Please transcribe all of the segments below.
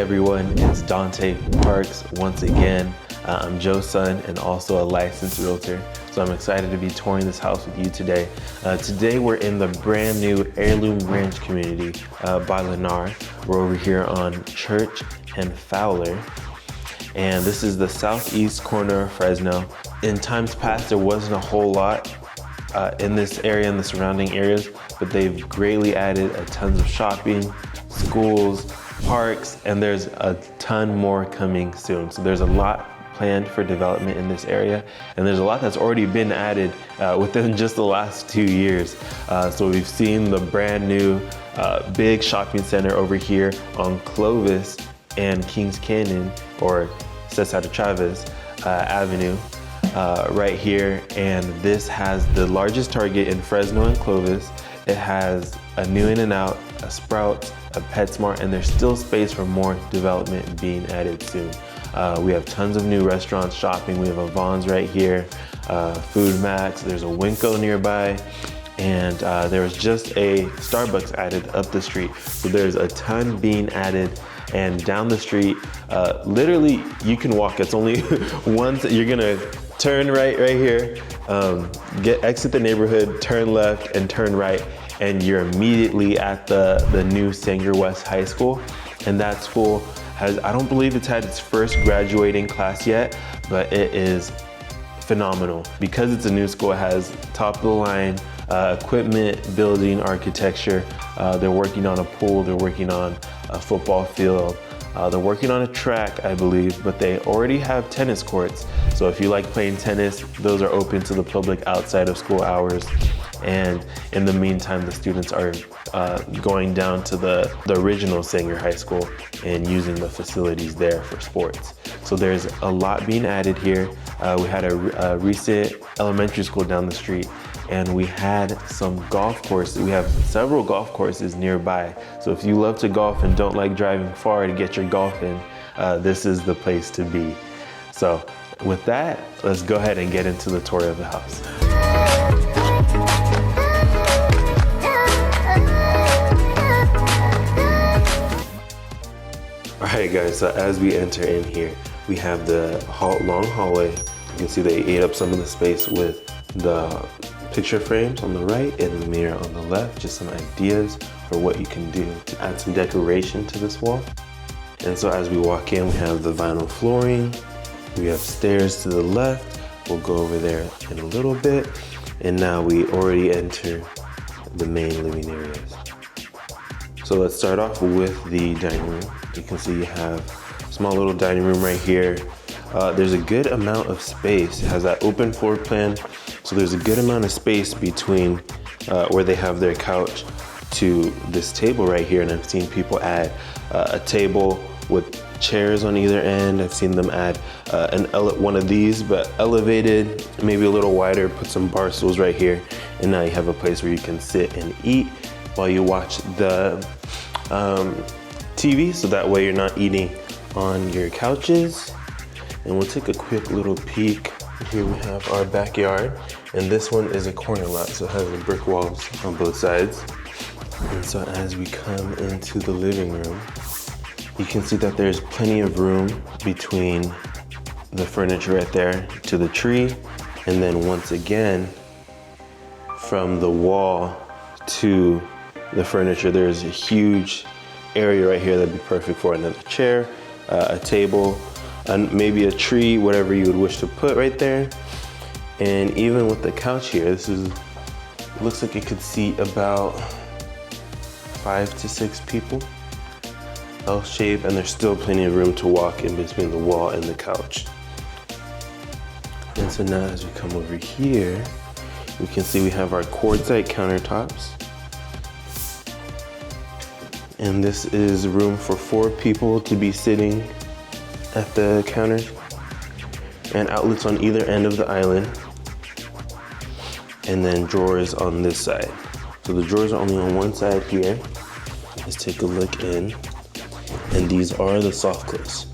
everyone, it's Dante Parks once again. I'm Joe's son and also a licensed realtor. So I'm excited to be touring this house with you today. Today we're in the brand new Heirloom Ranch community by Lennar. We're over here on Church and Fowler. And this is the southeast corner of Fresno. In times past, there wasn't a whole lot in this area and the surrounding areas, but they've greatly added a tons of shopping, schools, parks, and there's a ton more coming soon. So there's a lot planned for development in this area, and there's a lot that's already been added within just the last 2 years. So we've seen the brand new big shopping center over here on Clovis and Kings Canyon, or Cesar Chavez Avenue, right here. And this has the largest Target in Fresno and Clovis. It has a new In-N-Out, a Sprouts, a PetSmart, and there's still space for more development being added soon. We have tons of new restaurants, shopping. We have a Vons right here, Food Max, there's a Winco nearby, and there was just a Starbucks added up the street. So there's a ton being added, and down the street, literally you can walk. It's only once you're gonna turn right here, exit the neighborhood, turn left and turn right, and you're immediately at the new Sanger West High School. And that school has, I don't believe it's had its first graduating class yet, but it is phenomenal. Because it's a new school, it has top of the line equipment, building, architecture. They're working on a pool, they're working on a football field, they're working on a track, I believe, but they already have tennis courts. So if you like playing tennis, those are open to the public outside of school hours. And in the meantime, the students are going down to the original Sanger High School and using the facilities there for sports. So there's a lot being added here. We had a recent elementary school down the street, and we had some golf courses. We have several golf courses nearby. So if you love to golf and don't like driving far to get your golf in, this is the place to be. So with that, let's go ahead and get into the tour of the house. Alright guys, so as we enter in here, we have the long hallway. You can see they ate up some of the space with the picture frames on the right and the mirror on the left. Just some ideas for what you can do to add some decoration to this wall. And so as we walk in, we have the vinyl flooring. We have stairs to the left. We'll go over there in a little bit. And now we already enter the main living areas. So let's start off with the dining room. You can see you have a small little dining room right here. There's a good amount of space. It has that open floor plan. So there's a good amount of space between where they have their couch to this table right here. And I've seen people add a table with chairs on either end. I've seen them add one of these, but elevated, maybe a little wider, put some bar stools right here. And now you have a place where you can sit and eat while you watch the TV, so that way you're not eating on your couches. And we'll take a quick little peek. Here we have our backyard, and this one is a corner lot, so it has the brick walls on both sides. And so as we come into the living room, you can see that there's plenty of room between the furniture right there to the tree, and then once again, from the wall to the furniture, there's a huge area right here that'd be perfect for another chair, a table, and maybe a tree, whatever you would wish to put right there. And even with the couch here, looks like it could seat about 5 to 6 people. L-shape, and there's still plenty of room to walk in between the wall and the couch. And so now as we come over here, we can see we have our quartzite countertops. And this is room for 4 people to be sitting at the counter, and outlets on either end of the island, and then drawers on this side. So the drawers are only on one side here. Let's take a look in, and these are the soft close.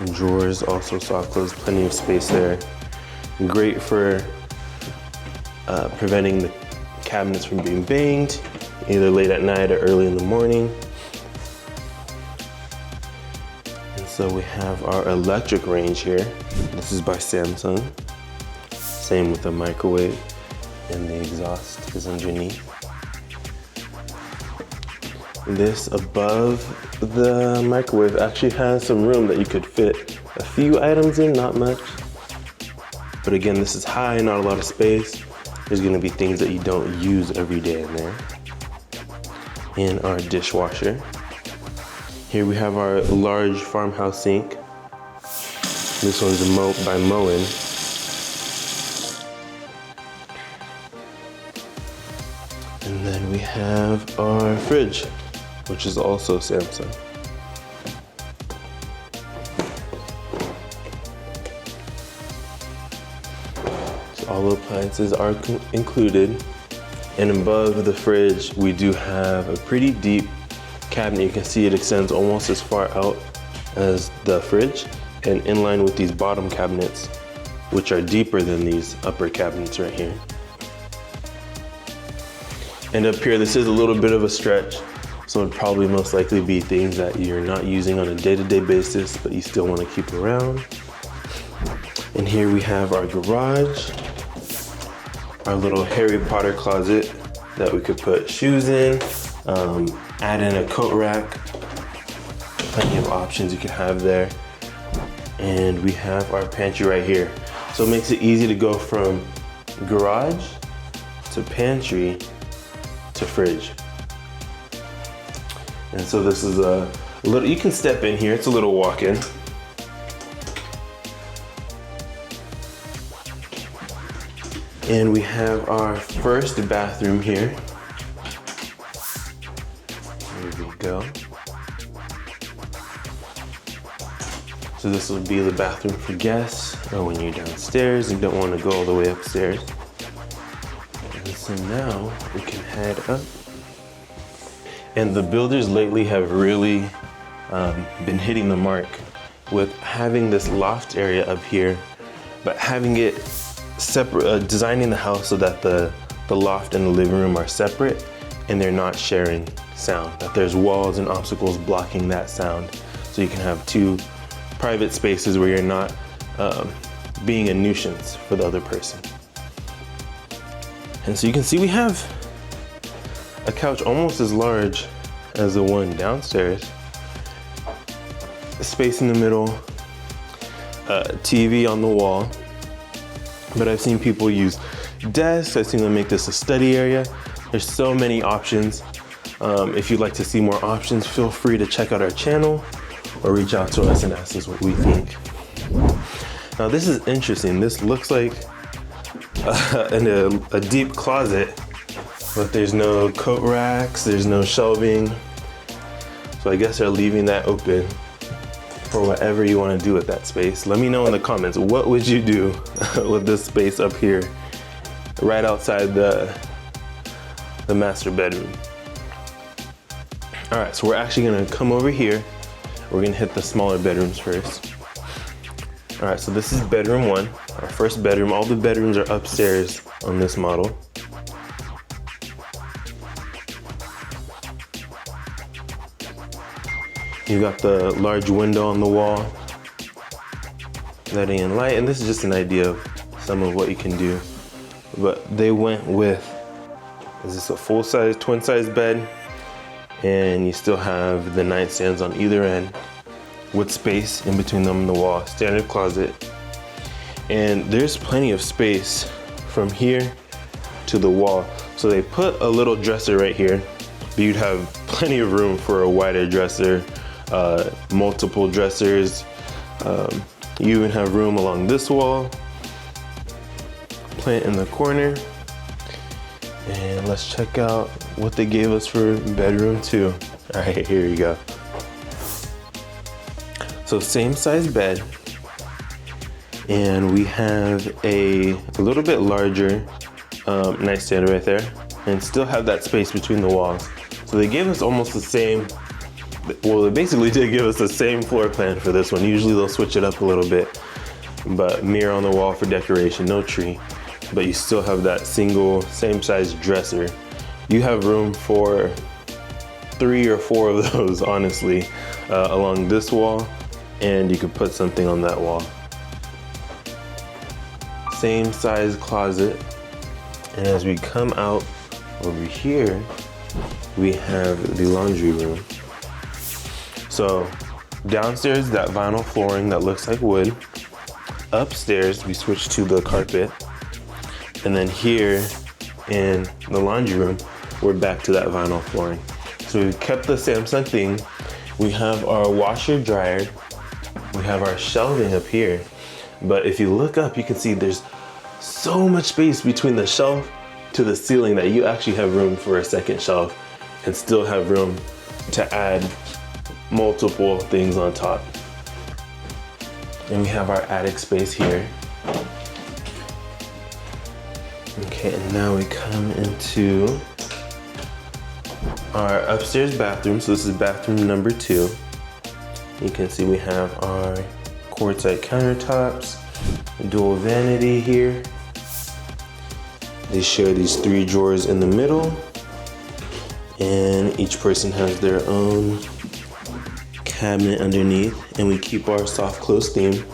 And drawers also soft close, plenty of space there. Great for preventing the cabinets from being banged, either late at night or early in the morning. And so we have our electric range here. This is by Samsung. Same with the microwave, and the exhaust is underneath. This above the microwave actually has some room that you could fit a few items in, not much. But again, this is high, not a lot of space. There's gonna be things that you don't use every day in there. And our dishwasher. Here we have our large farmhouse sink. This one's by Moen. And then we have our fridge, which is also Samsung. So all the appliances are included. And above the fridge, we do have a pretty deep cabinet. You can see it extends almost as far out as the fridge, and in line with these bottom cabinets, which are deeper than these upper cabinets right here. And up here, this is a little bit of a stretch, so it'd probably most likely be things that you're not using on a day-to-day basis, but you still want to keep around. And here we have our garage, our little Harry Potter closet that we could put shoes in, add in a coat rack, plenty of options you could have there. And we have our pantry right here. So it makes it easy to go from garage to pantry to fridge. And so this is a little, you can step in here, it's a little walk-in. And we have our first bathroom here. There we go. So this will be the bathroom for guests, or when you're downstairs and don't want to go all the way upstairs. And so now we can head up. And the builders lately have really been hitting the mark with having this loft area up here, but having it separate, designing the house so that the loft and the living room are separate and they're not sharing sound, that there's walls and obstacles blocking that sound. So you can have two private spaces where you're not being a nuisance for the other person. And so you can see we have a couch almost as large as the one downstairs, space in the middle, TV on the wall. But I've seen people use desks. I've seen them make this a study area. There's so many options. If you'd like to see more options, feel free to check out our channel or reach out to us and ask us what we think. Now this is interesting. This looks like a deep closet, but there's no coat racks, there's no shelving. So I guess they're leaving that open for whatever you want to do with that space. Let me know in the comments, what would you do with this space up here, right outside the master bedroom? All right, so we're actually gonna come over here. We're gonna hit the smaller bedrooms first. All right, so this is bedroom one, our first bedroom. All the bedrooms are upstairs on this model. You got the large window on the wall, letting in light, and this is just an idea of some of what you can do. But they went with, is this a full-size, twin-size bed? And you still have the nightstands on either end with space in between them and the wall, standard closet. And there's plenty of space from here to the wall. So they put a little dresser right here, but you'd have plenty of room for a wider dresser, multiple dressers. You even have room along this wall, plant in the corner. And let's check out what they gave us for bedroom two. All right, here you go. So same size bed, and we have a little bit larger nightstand right there, and still have that space between the walls. So they gave us almost the same, well, they basically did give us the same floor plan for this one. Usually they'll switch it up a little bit, but mirror on the wall for decoration, no tree. But you still have that single, same size dresser. You have room for 3 or 4 of those, honestly, along this wall, and you could put something on that wall. Same size closet. And as we come out over here, we have the laundry room. So downstairs, that vinyl flooring that looks like wood. Upstairs, we switch to the carpet. And then here in the laundry room, we're back to that vinyl flooring. So we kept the Samsung theme. We have our washer dryer. We have our shelving up here. But if you look up, you can see there's so much space between the shelf to the ceiling that you actually have room for a second shelf and still have room to add multiple things on top. And we have our attic space here. Okay, and now we come into our upstairs bathroom. So this is bathroom number 2. You can see we have our quartzite countertops, dual vanity here. They share these 3 drawers in the middle, and each person has their own cabinet underneath, and we keep our soft close theme.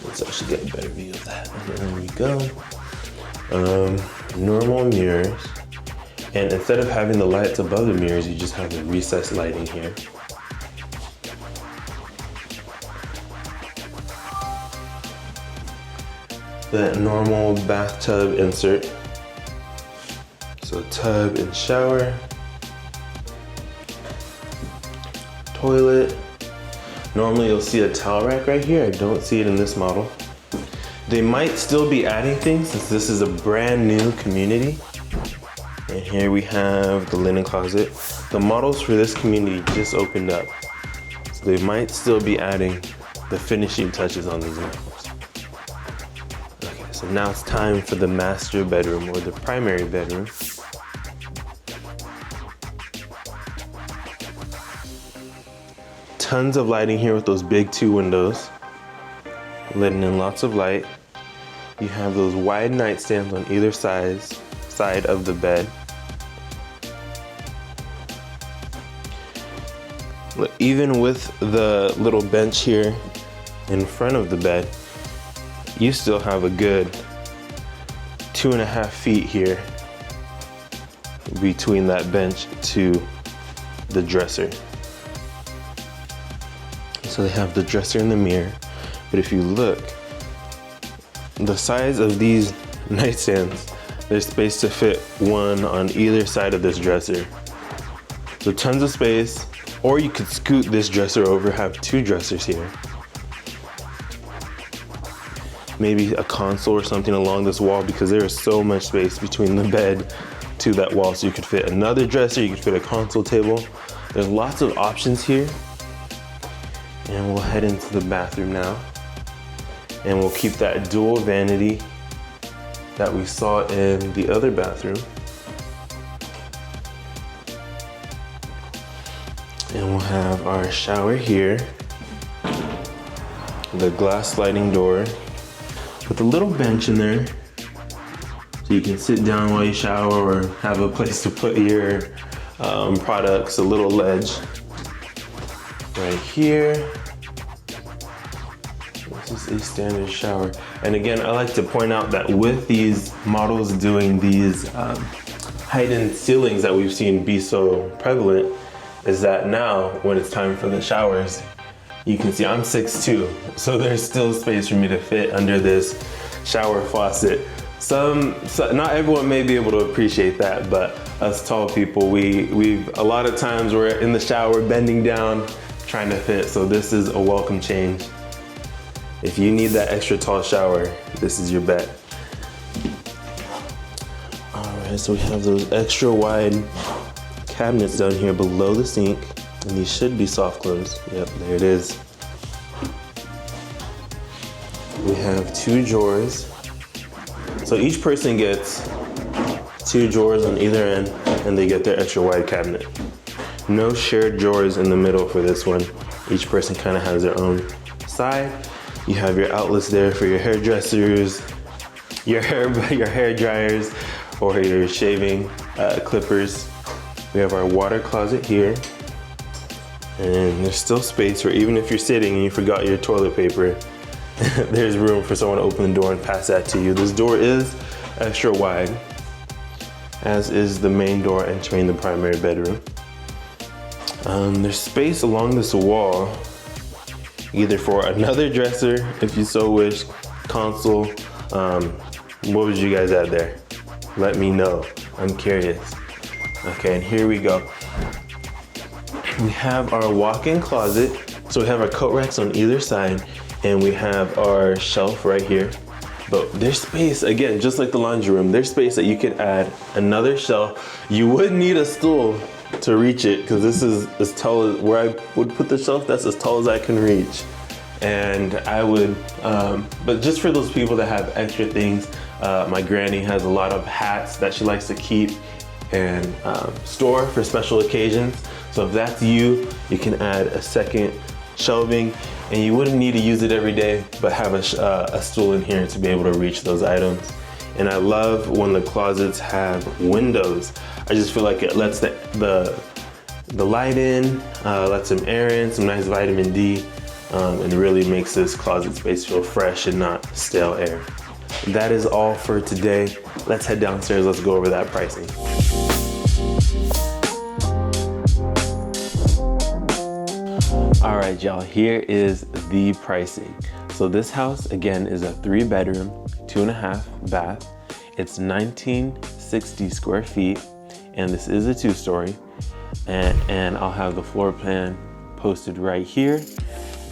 Let's actually get a better view of that. And there we go. Normal mirrors, and instead of having the lights above the mirrors, you just have the recessed lighting here. The normal bathtub insert. So tub and shower. Toilet. Normally you'll see a towel rack right here. I don't see it in this model. They might still be adding things since this is a brand new community. And here we have the linen closet. The models for this community just opened up. So they might still be adding the finishing touches on these models. Okay, so now it's time for the master bedroom or the primary bedroom. Tons of lighting here with those big 2 windows, letting in lots of light. You have those wide nightstands on either side of the bed. Look, even with the little bench here in front of the bed, you still have a good 2.5 feet here between that bench to the dresser. So they have the dresser and the mirror, but if you look, the size of these nightstands, there's space to fit 1 on either side of this dresser. So tons of space, or you could scoot this dresser over, have 2 dressers here. Maybe a console or something along this wall because there is so much space between the bed to that wall. So you could fit another dresser, you could fit a console table. There's lots of options here. And we'll head into the bathroom now. And we'll keep that dual vanity that we saw in the other bathroom. And we'll have our shower here. The glass sliding door with a little bench in there. So you can sit down while you shower or have a place to put your products, a little ledge. Right here. This is a standard shower. And again, I like to point out that with these models doing these heightened ceilings that we've seen be so prevalent, is that now when it's time for the showers, you can see I'm 6'2", so there's still space for me to fit under this shower faucet. Not everyone may be able to appreciate that, but us tall people, we've a lot of times we're in the shower bending down trying to fit, so this is a welcome change. If you need that extra tall shower, this is your bet. All right, so we have those extra wide cabinets down here below the sink, and these should be soft close. Yep, there it is. We have 2 drawers. So each person gets 2 drawers on either end, and they get their extra wide cabinet. No shared drawers in the middle for this one. Each person kind of has their own side. You have your outlets there for your hairdressers, your hair dryers, or your shaving clippers. We have our water closet here. And there's still space where even if you're sitting and you forgot your toilet paper, there's room for someone to open the door and pass that to you. This door is extra wide, as is the main door entering the primary bedroom. There's space along this wall, either for another dresser, if you so wish, console. What would you guys add there? Let me know, I'm curious. Okay, and here we go. We have our walk-in closet. So we have our coat racks on either side, and we have our shelf right here. But there's space, again, just like the laundry room, there's space that you could add another shelf. You would need a stool to reach it, because this is as tall as where I would put the shelf, that's as tall as I can reach. And I would, but just for those people that have extra things, my granny has a lot of hats that she likes to keep and store for special occasions. So if that's you, you can add a second shelving, and you wouldn't need to use it every day, but have a stool in here to be able to reach those items. And I love when the closets have windows. I just feel like it lets the light in, lets some air in, some nice vitamin D, and really makes this closet space feel fresh and not stale air. That is all for today. Let's head downstairs, let's go over that pricing. All right, y'all, here is the pricing. So this house, again, is a 3-bedroom, 2.5 bath. It's 1960 square feet, and this is a 2-story. And I'll have the floor plan posted right here.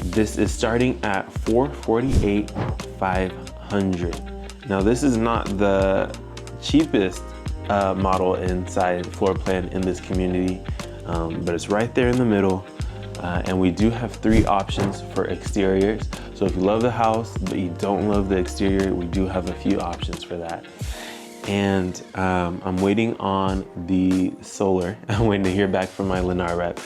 This is starting at $448,500. Now, this is not the cheapest model inside floor plan in this community, but it's right there in the middle. And we do have 3 options for exteriors. So if you love the house, but you don't love the exterior, we do have a few options for that. And I'm waiting on the solar. I'm waiting to hear back from my Lennar rep,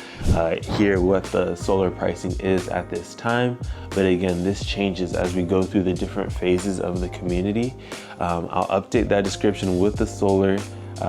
hear what the solar pricing is at this time. But again, this changes as we go through the different phases of the community. I'll update that description with the solar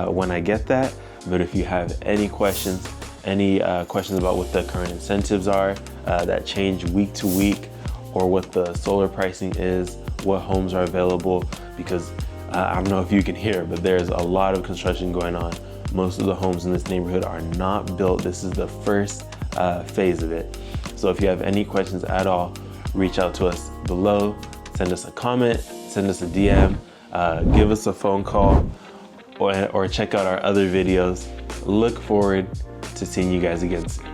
when I get that. But if you have any questions about what the current incentives are that change week to week, or what the solar pricing is, what homes are available, because I don't know if you can hear, but there's a lot of construction going on. Most of the homes in this neighborhood are not built. This is the first phase of it. So if you have any questions at all, reach out to us below, send us a comment, send us a DM, give us a phone call, or check out our other videos. Look forward to seeing you guys again soon.